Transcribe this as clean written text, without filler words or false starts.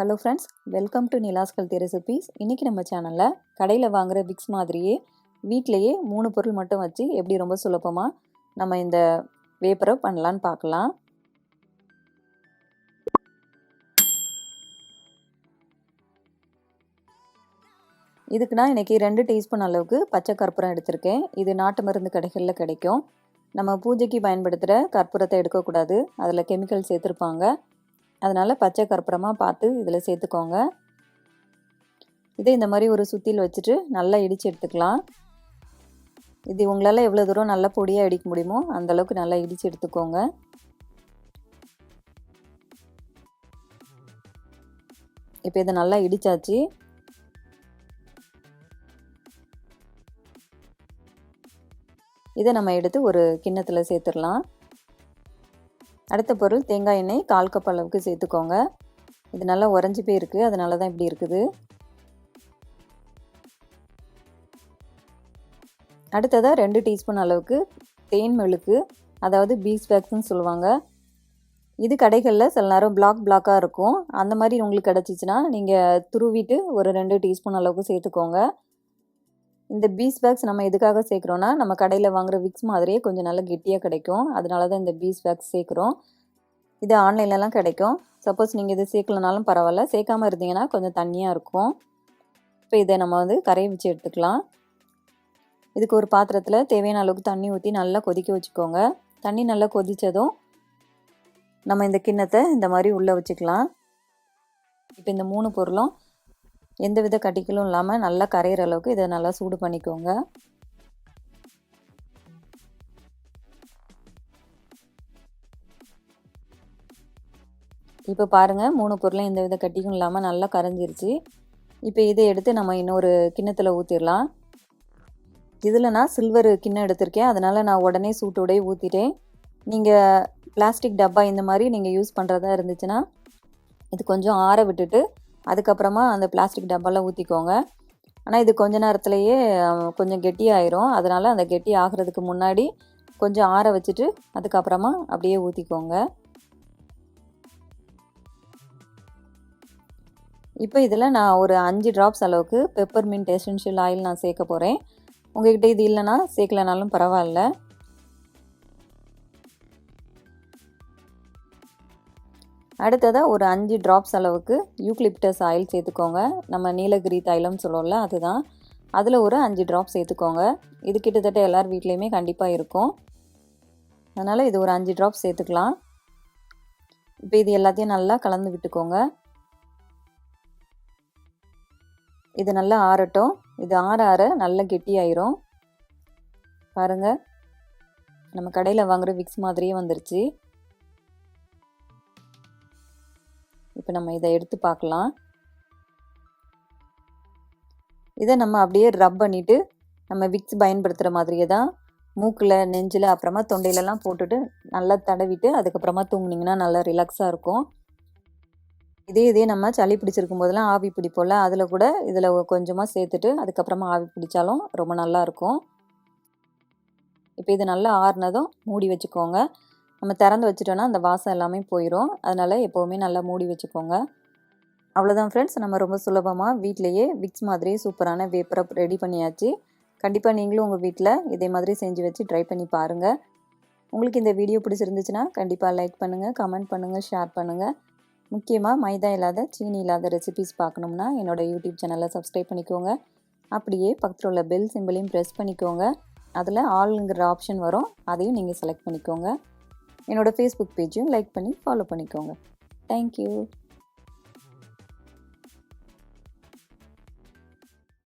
Hello friends, welcome to Nila's healthy recipes. இன்றைக்கி நம்ம சேனலில் கடையில் வாங்குகிற விக்ஸ் மாதிரியே வீட்டிலையே 3 பொருள் மட்டும் வச்சு எப்படி ரொம்ப சுலபமாக நம்ம இந்த வேப்பரப் பண்ணலான்னு பார்க்கலாம். இதுக்கு நான் இன்றைக்கி 2 டீஸ்பூன் அளவுக்கு பச்சை கற்பூரம் எடுத்திருக்கேன். இது நாட்டு மருந்து கடைகளில் கிடைக்கும். நம்ம பூஜைக்கு பயன்படுத்துகிற கற்பூரத்தை எடுக்கக்கூடாது, அதில் கெமிக்கல் சேர்த்துருப்பாங்க. அதனால் பச்சை கற்பூரமாக பார்த்து இதில் சேர்த்துக்கோங்க. இதை இந்த மாதிரி ஒரு சுத்தியில் வச்சுட்டு நல்லா இடித்து எடுத்துக்கலாம். இது உங்களால் எவ்வளோ தூரம் நல்லா பொடியாக இடிக்க முடியுமோ அந்தளவுக்கு நல்லா இடித்து எடுத்துக்கோங்க. இப்போ இதை நல்லா இடித்தாச்சு. இதை நம்ம எடுத்து ஒரு கிண்ணத்தில் சேர்த்துடலாம். அடுத்த பொருள் தேங்காய் எண்ணெய் 1/4 கப் அளவுக்கு சேர்த்துக்கோங்க. இது நல்லா உறைஞ்சி போயிருக்கு, அதனால தான் இப்படி இருக்குது. அடுத்ததாக 2 டீஸ்பூன் அளவுக்கு தேன் மெழுகு, அதாவது பீஸ்வாக்ஸ்ன்னு சொல்லுவாங்க. இது கடைகளில் சில நேரம் பிளாக்காக இருக்கும். அந்த மாதிரி உங்களுக்கு கிடச்சிச்சின்னா நீங்கள் துருவிட்டு ஒரு 2 டீஸ்பூன் அளவுக்கு சேர்த்துக்கோங்க. இந்த பீஸ்வாக்ஸ் நம்ம எதுக்காக சேர்க்குறோன்னா, நம்ம கடையில் வாங்குகிற விக்ஸ் மாதிரியே கொஞ்சம் நல்லா கெட்டியாக கிடைக்கும். அதனால தான் இந்த பீஸ்வாக்ஸ் சேர்க்குறோம். இது ஆன்லைன்லலாம் கிடைக்கும். சப்போஸ் நீங்கள் இது சேர்க்கலனாலும் பரவாயில்ல, சேர்க்காமல் இருந்தீங்கன்னா கொஞ்சம் தண்ணியாக இருக்கும். இப்போ இதை நம்ம கரைய வச்சு எடுத்துக்கலாம். இதுக்கு ஒரு பாத்திரத்தில் தேவையான அளவுக்கு தண்ணி ஊற்றி நல்லா கொதிக்க வச்சுக்கோங்க. தண்ணி நல்லா கொதித்ததும் நம்ம இந்த கிண்ணத்தை இந்த மாதிரி உள்ளே வச்சுக்கலாம். இப்போ இந்த 3 பொருளும் எந்தவித கட்டிகளும் இல்லாமல் நல்லா கரையிற அளவுக்கு இதை நல்லா சூடு பண்ணிக்கோங்க. இப்போ பாருங்கள், 3 பொருளும் எந்தவித கட்டியும் இல்லாமல் நல்லா கரைஞ்சிருச்சு. இப்போ இதை எடுத்து நம்ம இன்னொரு கிண்ணத்தில் ஊற்றிடலாம். இதில் நான் சில்வர் கிண்ணம் எடுத்திருக்கேன், அதனால் நான் உடனே சூட்டோடய ஊற்றிட்டேன். நீங்கள் பிளாஸ்டிக் டப்பா இந்த மாதிரி நீங்கள் யூஸ் பண்ணுறதா இருந்துச்சுன்னா இது கொஞ்சம் ஆற விட்டுட்டு அதுக்கப்புறமா அந்த பிளாஸ்டிக் டப்பாவில் ஊற்றிக்கோங்க. ஆனால் இது கொஞ்ச நேரத்துலையே கொஞ்சம் கெட்டியாயிரும். அதனால் அந்த கெட்டி ஆகிறதுக்கு முன்னாடி கொஞ்சம் ஆற வச்சுட்டு அதுக்கப்புறமா அப்படியே ஊற்றிக்கோங்க. இப்போ இதில் நான் ஒரு 5 ட்ராப்ஸ் அளவுக்கு பெப்பர்மின்ட் எசென்ஷியல் ஆயில் நான் சேர்க்க போகிறேன். உங்கள்கிட்ட இது இல்லைன்னா சேர்க்கலனாலும் பரவாயில்ல. அடுத்ததாக ஒரு 5 ட்ராப்ஸ் அளவுக்கு யூக்லிப்டஸ் ஆயில் சேர்த்துக்கோங்க. நம்ம நீலகிரி தைலம் சொல்லுவோம்ல, அதுதான். அதில் ஒரு 5 ட்ராப்ஸ் சேர்த்துக்கோங்க. இது கிட்டத்தட்ட எல்லார் வீட்லேயுமே கண்டிப்பாக இருக்கும். அதனால் இது ஒரு 5 ட்ராப்ஸ் சேர்த்துக்கலாம். இப்போ இது எல்லாத்தையும் நல்லா கலந்து விட்டுக்கோங்க. இது நல்லா ஆறட்டும். இது ஆற ஆற நல்லா கெட்டியாயிரும். பாருங்கள், நம்ம கடையில் வாங்குகிற விக்ஸ் மாதிரியே வந்துருச்சு. இப்போ நம்ம இதை எடுத்து பார்க்கலாம். இதை நம்ம அப்படியே ரப் பண்ணிவிட்டு நம்ம விக்ஸ் பயன்படுத்துகிற மாதிரியே தான் மூக்கில், நெஞ்சில், அப்புறமா தொண்டையிலலாம் போட்டுட்டு நல்லா தடவிட்டு அதுக்கப்புறமா தூங்குனிங்கன்னா நல்லா ரிலாக்ஸாக இருக்கும். இதே நம்ம சளி பிடிச்சிருக்கும் போதெல்லாம் ஆவி பிடிப்போம்ல, அதில் கூட இதில் கொஞ்சமாக சேர்த்துட்டு அதுக்கப்புறமா ஆவி பிடிச்சாலும் ரொம்ப நல்லாயிருக்கும். இப்போ இது நல்லா ஆறுனதும் மூடி வச்சுக்கோங்க. நம்ம திறந்து வச்சுட்டோன்னா அந்த வாசம் எல்லாமே போயிடும். அதனால் எப்போவுமே நல்லா மூடி வச்சுக்கோங்க. அவ்வளோதான் ஃப்ரெண்ட்ஸ், நம்ம ரொம்ப சுலபமாக வீட்டிலையே விக்ஸ் மாதிரி சூப்பரான வேப்பரப் ரெடி பண்ணியாச்சு. கண்டிப்பாக நீங்களும் உங்கள் வீட்டில் இதே மாதிரி செஞ்சு வச்சு ட்ரை பண்ணி பாருங்கள். உங்களுக்கு இந்த வீடியோ பிடிச்சிருந்துச்சுன்னா கண்டிப்பாக லைக் பண்ணுங்கள், கமெண்ட் பண்ணுங்கள், ஷேர் பண்ணுங்கள். முக்கியமாக மைதா இல்லாத, சீனி இல்லாத ரெசிபீஸ் பார்க்கணும்னா என்னோடய யூடியூப் சேனலை சப்ஸ்கிரைப் பண்ணிக்கோங்க. அப்படியே பக்கத்தில் உள்ள பெல் சிம்பிளையும் ப்ரெஸ் பண்ணிக்கோங்க. அதில் ஆல்ங்கிற ஆப்ஷன் வரும், அதையும் நீங்கள் செலக்ட் பண்ணிக்கோங்க. என்னோடய ஃபேஸ்புக் பேஜையும் லைக் பண்ணி ஃபாலோ பண்ணிக்கோங்க. தேங்க்யூ.